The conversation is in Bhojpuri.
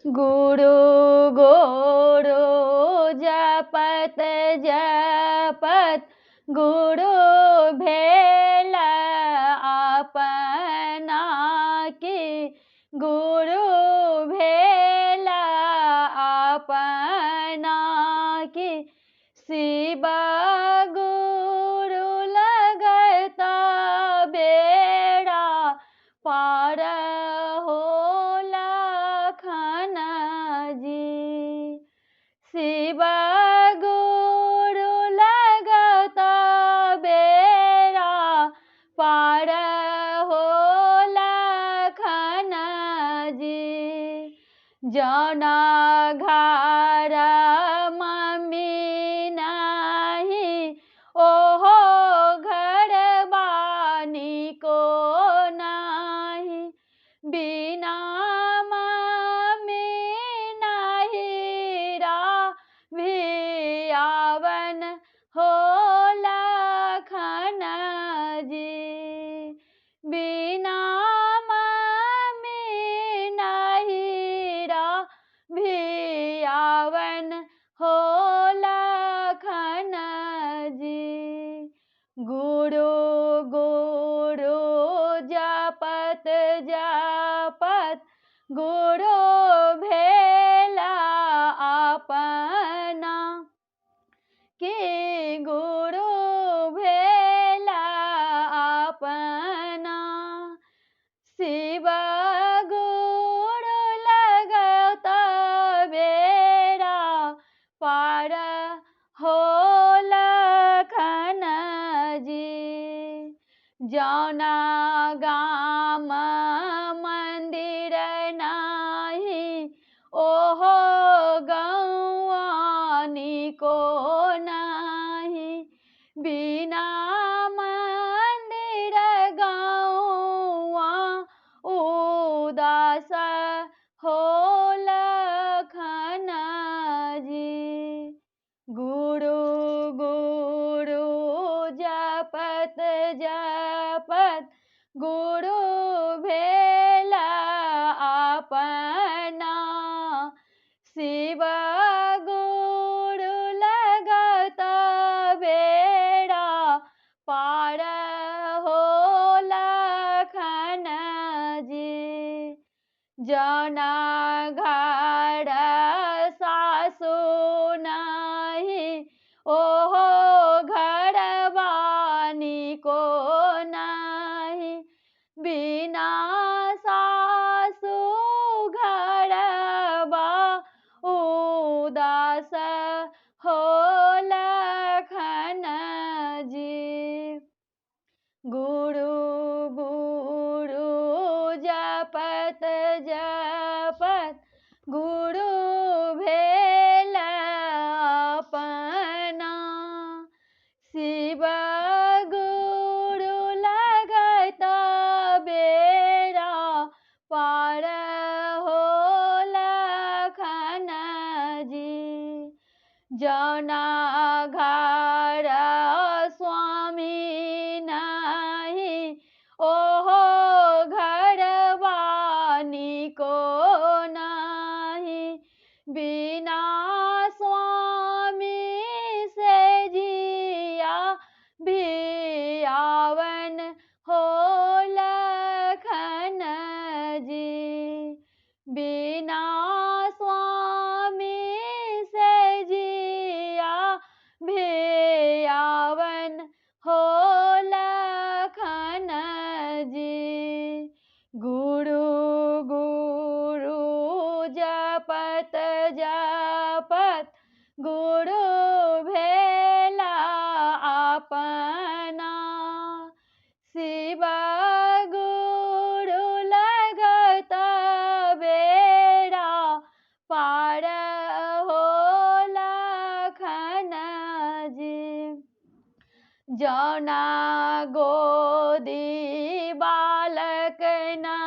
गुरु गुरु जपत जपत गुरु भेला अपना की गुरु भेला अपना की शिव गुरु लगता बेड़ा पार होला लखन जी। शिव गुरु लगता बेड़ा पार होला लखन जी। जना घर मम्मी नहीं ओहो घर बानी को नहीं बिना मम्मी नहीं भी आवन हो लखन जी। बिना मम्मी नहीं भी आवन हो लखन जी। गुरु गुरु जपत जपत गुरु भेला अपना कि गुरु भेला अपना। शिव गुरु लगता बेड़ा पार हो लखन जी। जौना गाम मंदिर नहीं ओहो गौआनी को नहीं बिना मंदिर गौआ उदास हो लखन जी। गुरु गुरु जपत जपत गुरु भेला अपना। शिव गुरु लगता बेड़ा पार हो लखन जी। जना घर सासु नहीं ओहो घर बानी को नहीं बिना सासु घर बा उदास हो लखन जी। गुरु गुरु जपत जपत गुरु भेला अपना। शिव गुरु लगता बेड़ा पार हो लखन जी। जौना घर स्वामी नहीं ओहो घर बानी को नहीं बिना स्वामी से जिया भी आवन हो लखन जी। बिना स्वामी से जिया भी आवन हो लखन जी। गुरु गुरु जपत जपत गुरु भेला अपना। शिव गुरु लगता बेड़ा पार हो लखन जी। जौना गोदी बालक ना